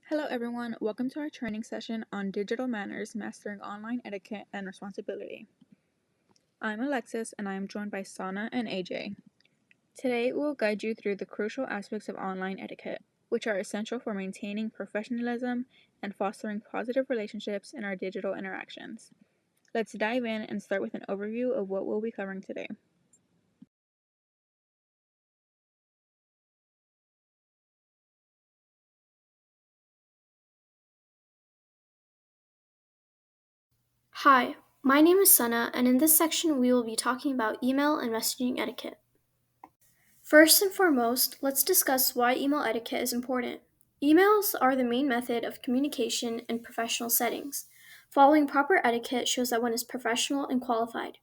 Hello everyone, welcome to our training session on digital manners, mastering online etiquette and responsibility. I'm Alexis and I am joined by Sana and AJ. Today we will guide you through the crucial aspects of online etiquette, which are essential for maintaining professionalism and fostering positive relationships in our digital interactions. Let's dive in and start with an overview of what we'll be covering today. Hi, my name is Sana, and in this section we will be talking about email and messaging etiquette. First and foremost, let's discuss why email etiquette is important. Emails are the main method of communication in professional settings. Following proper etiquette shows that one is professional and qualified.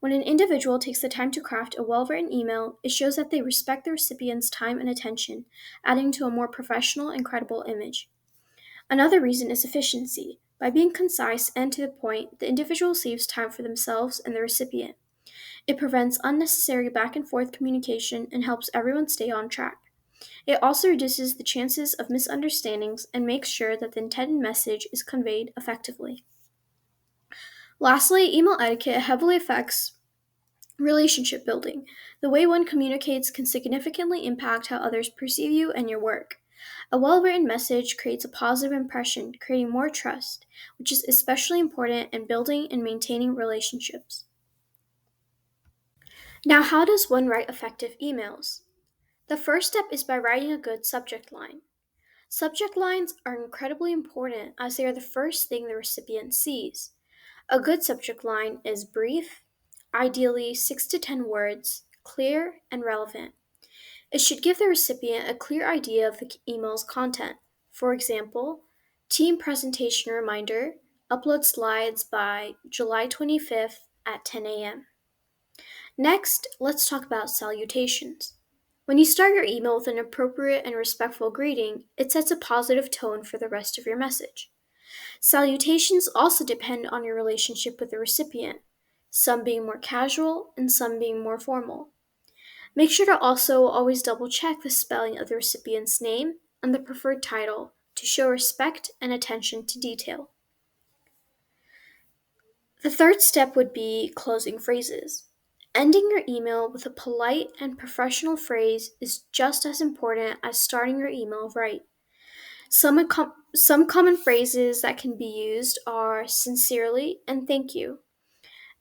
When an individual takes the time to craft a well written email, it shows that they respect the recipient's time and attention, adding to a more professional and credible image. Another reason is efficiency. By being concise and to the point, the individual saves time for themselves and the recipient. It prevents unnecessary back and forth communication and helps everyone stay on track. It also reduces the chances of misunderstandings and makes sure that the intended message is conveyed effectively. Lastly, email etiquette heavily affects relationship building. The way one communicates can significantly impact how others perceive you and your work. A well written message creates a positive impression, creating more trust, which is especially important in building and maintaining relationships. Now, how does one write effective emails? The first step is by writing a good subject line. Subject lines are incredibly important as they are the first thing the recipient sees. A good subject line is brief, ideally 6 to 10 words, clear, and relevant. It should give the recipient a clear idea of the email's content. For example, team presentation reminder, upload slides by July 25th at 10 a.m. Next, let's talk about salutations. When you start your email with an appropriate and respectful greeting, it sets a positive tone for the rest of your message. Salutations also depend on your relationship with the recipient, some being more casual and some being more formal. Make sure to also always double check the spelling of the recipient's name and the preferred title to show respect and attention to detail. The third step would be closing phrases. Ending your email with a polite and professional phrase is just as important as starting your email right. Some common phrases that can be used are sincerely and thank you.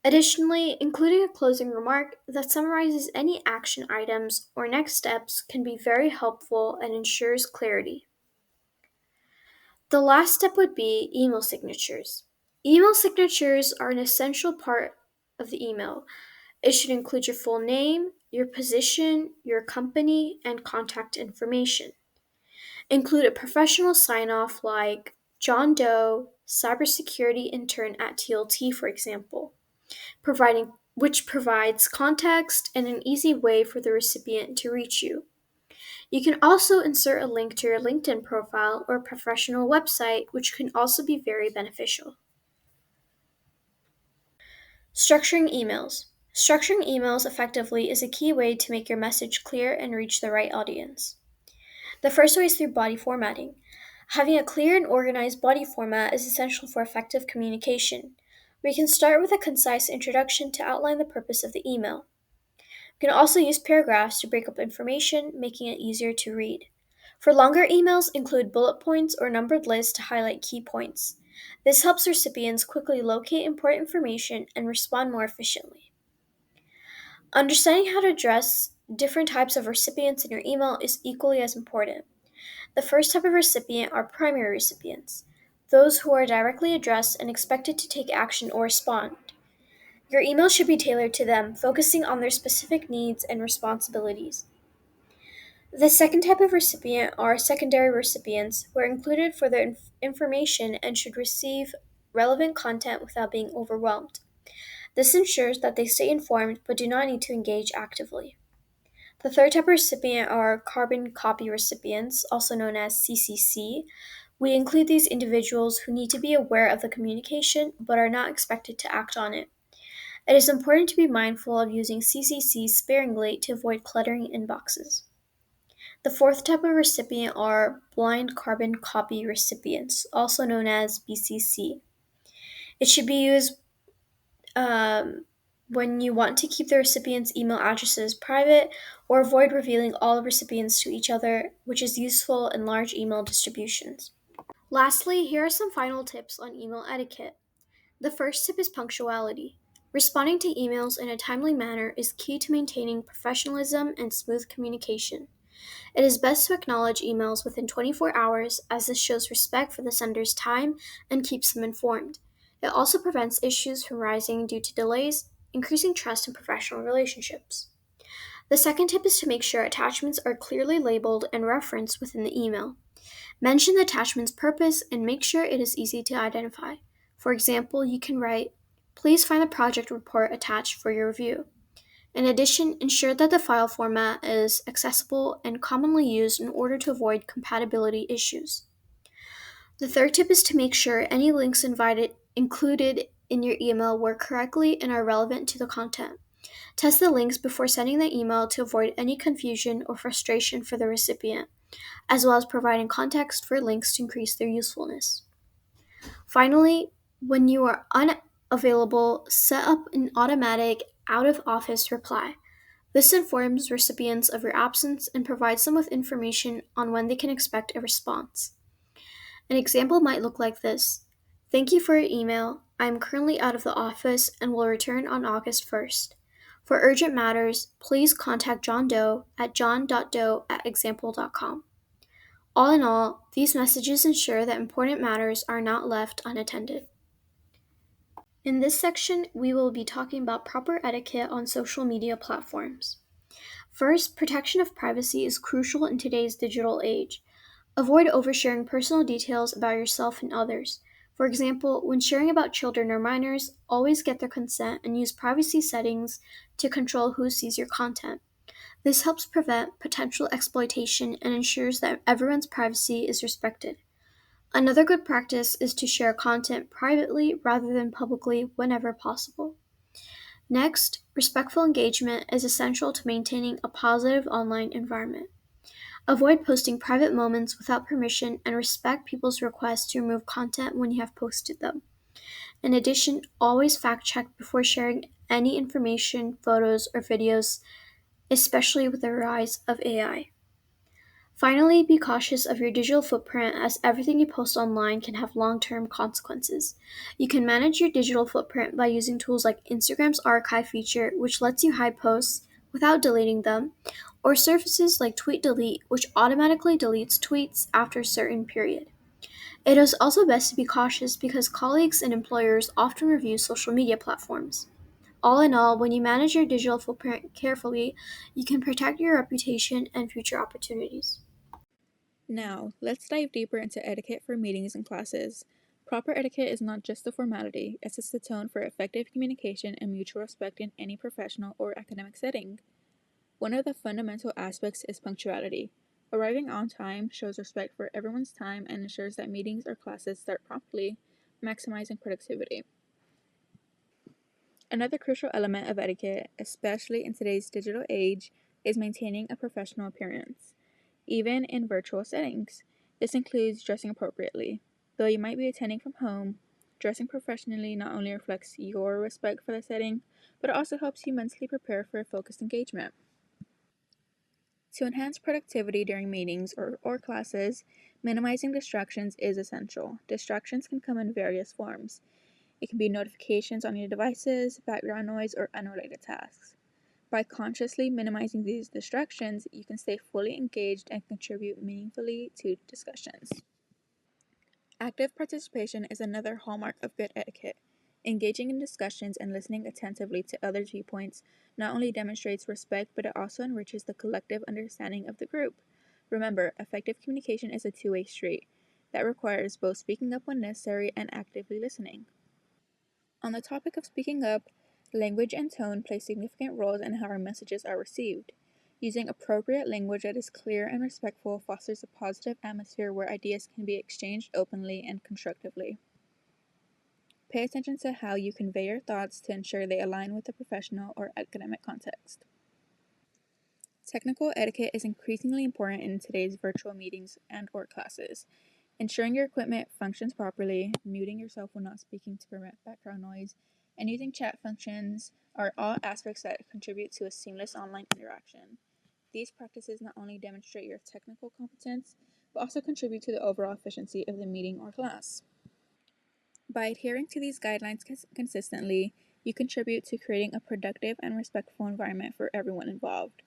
Additionally, including a closing remark that summarizes any action items or next steps can be very helpful and ensures clarity. The last step would be email signatures. Email signatures are an essential part of the email. It should include your full name, your position, your company, and contact information. Include a professional sign off like John Doe, cybersecurity intern at TLT, for example, which provides context and an easy way for the recipient to reach you. You can also insert a link to your LinkedIn profile or professional website, which can also be very beneficial. Structuring emails. Structuring emails effectively is a key way to make your message clear and reach the right audience. The first way is through body formatting. Having a clear and organized body format is essential for effective communication. We can start with a concise introduction to outline the purpose of the email. You can also use paragraphs to break up information, making it easier to read. For longer emails, include bullet points or numbered lists to highlight key points. This helps recipients quickly locate important information and respond more efficiently. Understanding how to address different types of recipients in your email is equally as important. The first type of recipient are primary recipients, those who are directly addressed and expected to take action or respond. Your email should be tailored to them, focusing on their specific needs and responsibilities. The second type of recipient are secondary recipients, who are included for their information and should receive relevant content without being overwhelmed. This ensures that they stay informed but do not need to engage actively. The third type of recipient are carbon copy recipients, also known as CCC. We include these individuals who need to be aware of the communication but are not expected to act on it. It is important to be mindful of using CCC sparingly to avoid cluttering inboxes. The fourth type of recipient are blind carbon copy recipients, also known as BCC. It should be used um, when you want to keep the recipient's email addresses private or avoid revealing all recipients to each other, which is useful in large email distributions. Lastly, here are some final tips on email etiquette. The first tip is punctuality. Responding to emails in a timely manner is key to maintaining professionalism and smooth communication. It is best to acknowledge emails within 24 hours, as this shows respect for the sender's time and keeps them informed. It also prevents issues from rising due to delays, increasing trust in professional relationships. The second tip is to make sure attachments are clearly labeled and referenced within the email. Mention the attachment's purpose and make sure it is easy to identify. For example, you can write, "Please find the project report attached for your review." In addition, ensure that the file format is accessible and commonly used in order to avoid compatibility issues. The third tip is to make sure any links included in your email work correctly and are relevant to the content. Test the links before sending the email to avoid any confusion or frustration for the recipient, as well as providing context for links to increase their usefulness. Finally, when you are unavailable, set up an automatic out of office reply. This informs recipients of your absence and provides them with information on when they can expect a response. An example might look like this: "Thank you for your email. I am currently out of the office and will return on August 1st. For urgent matters, please contact John Doe at john.doe@example.com." All in all, these messages ensure that important matters are not left unattended. In this section, we will be talking about proper etiquette on social media platforms. First, protection of privacy is crucial in today's digital age. Avoid oversharing personal details about yourself and others. For example, when sharing about children or minors, always get their consent and use privacy settings to control who sees your content. This helps prevent potential exploitation and ensures that everyone's privacy is respected. Another good practice is to share content privately rather than publicly whenever possible. Next, respectful engagement is essential to maintaining a positive online environment. Avoid posting private moments without permission and respect people's requests to remove content when you have posted them. In addition, always fact check before sharing any information, photos, or videos, especially with the rise of AI. Finally, be cautious of your digital footprint, as everything you post online can have long-term consequences. You can manage your digital footprint by using tools like Instagram's archive feature, which lets you hide posts without deleting them, or services like Tweet Delete, which automatically deletes tweets after a certain period. It is also best to be cautious because colleagues and employers often review social media platforms. All in all, when you manage your digital footprint carefully, you can protect your reputation and future opportunities. Now, let's dive deeper into etiquette for meetings and classes. Proper etiquette is not just a formality, it sets the tone for effective communication and mutual respect in any professional or academic setting. One of the fundamental aspects is punctuality. Arriving on time shows respect for everyone's time and ensures that meetings or classes start promptly, maximizing productivity. Another crucial element of etiquette, especially in today's digital age, is maintaining a professional appearance, even in virtual settings. This includes dressing appropriately. Though you might be attending from home, dressing professionally not only reflects your respect for the setting, but it also helps you mentally prepare for a focused engagement. To enhance productivity during meetings or classes, minimizing distractions is essential. Distractions can come in various forms. It can be notifications on your devices, background noise, or unrelated tasks. By consciously minimizing these distractions, you can stay fully engaged and contribute meaningfully to discussions. Active participation is another hallmark of good etiquette. Engaging in discussions and listening attentively to others' viewpoints not only demonstrates respect, but it also enriches the collective understanding of the group. Remember, effective communication is a two-way street that requires both speaking up when necessary and actively listening. On the topic of speaking up, language and tone play significant roles in how our messages are received. Using appropriate language that is clear and respectful fosters a positive atmosphere where ideas can be exchanged openly and constructively. Pay attention to how you convey your thoughts to ensure they align with the professional or academic context. Technical etiquette is increasingly important in today's virtual meetings and/or classes. Ensuring your equipment functions properly, muting yourself when not speaking to prevent background noise, and using chat functions are all aspects that contribute to a seamless online interaction. These practices not only demonstrate your technical competence, but also contribute to the overall efficiency of the meeting or class. By adhering to these guidelines consistently, you contribute to creating a productive and respectful environment for everyone involved.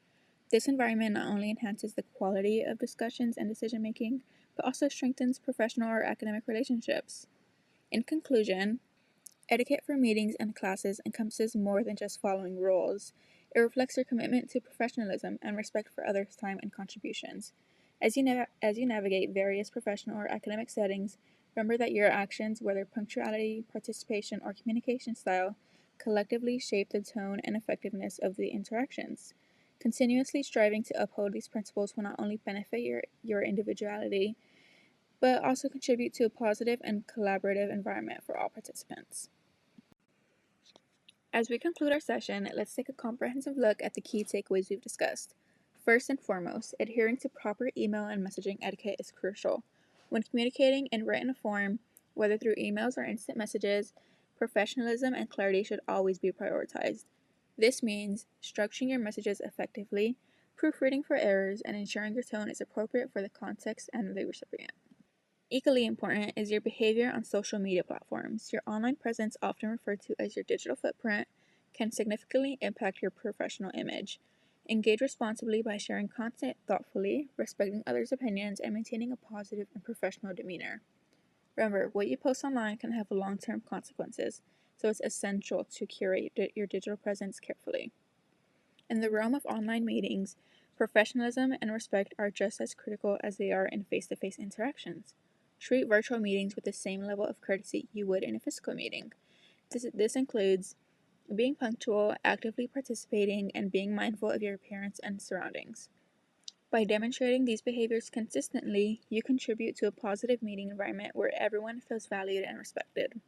This environment not only enhances the quality of discussions and decision making, but also strengthens professional or academic relationships. In conclusion, etiquette for meetings and classes encompasses more than just following rules. It reflects your commitment to professionalism and respect for others' time and contributions. As you navigate various professional or academic settings, remember that your actions, whether punctuality, participation, or communication style, collectively shape the tone and effectiveness of the interactions. Continuously striving to uphold these principles will not only benefit your individuality, but also contribute to a positive and collaborative environment for all participants. As we conclude our session, let's take a comprehensive look at the key takeaways we've discussed. First and foremost, adhering to proper email and messaging etiquette is crucial. When communicating in written form, whether through emails or instant messages, professionalism and clarity should always be prioritized. This means structuring your messages effectively, proofreading for errors, and ensuring your tone is appropriate for the context and the recipient. Equally important is your behavior on social media platforms. Your online presence, often referred to as your digital footprint, can significantly impact your professional image. Engage responsibly by sharing content thoughtfully, respecting others' opinions, and maintaining a positive and professional demeanor. Remember, what you post online can have long term consequences, so it's essential to curate your digital presence carefully. In the realm of online meetings, professionalism and respect are just as critical as they are in face to face interactions. Treat virtual meetings with the same level of courtesy you would in a physical meeting. This includes being punctual, actively participating, and being mindful of your appearance and surroundings. By demonstrating these behaviors consistently, you contribute to a positive meeting environment where everyone feels valued and respected.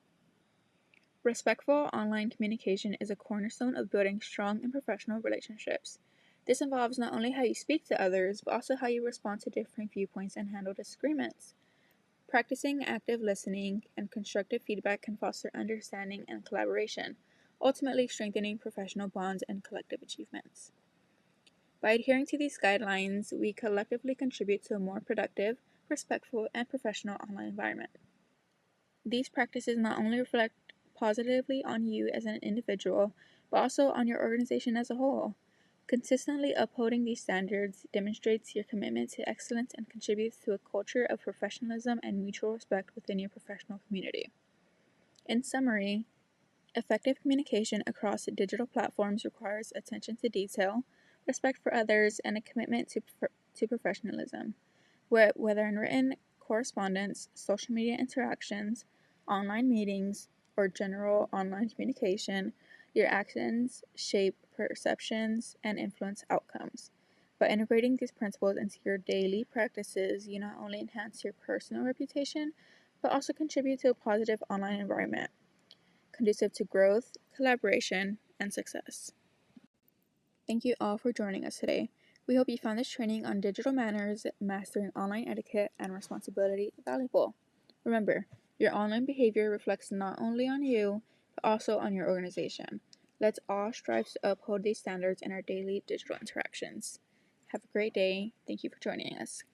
Respectful online communication is a cornerstone of building strong and professional relationships. This involves not only how you speak to others, but also how you respond to different viewpoints and handle disagreements. Practicing active listening and constructive feedback can foster understanding and collaboration, ultimately strengthening professional bonds and collective achievements. By adhering to these guidelines, we collectively contribute to a more productive, respectful, and professional online environment. These practices not only reflect positively on you as an individual, but also on your organization as a whole. Consistently upholding these standards demonstrates your commitment to excellence and contributes to a culture of professionalism and mutual respect within your professional community. In summary, effective communication across digital platforms requires attention to detail, respect for others, and a commitment to professionalism. Whether in written correspondence, social media interactions, online meetings, or general online communication, your actions shape perceptions and influence outcomes. By integrating these principles into your daily practices, you not only enhance your personal reputation, but also contribute to a positive online environment conducive to growth, collaboration, and success. Thank you all for joining us today. We hope you found this training on digital manners, mastering online etiquette, and responsibility valuable. Remember, your online behavior reflects not only on you, but also on your organization. Let's all strive to uphold these standards in our daily digital interactions. Have a great day. Thank you for joining us.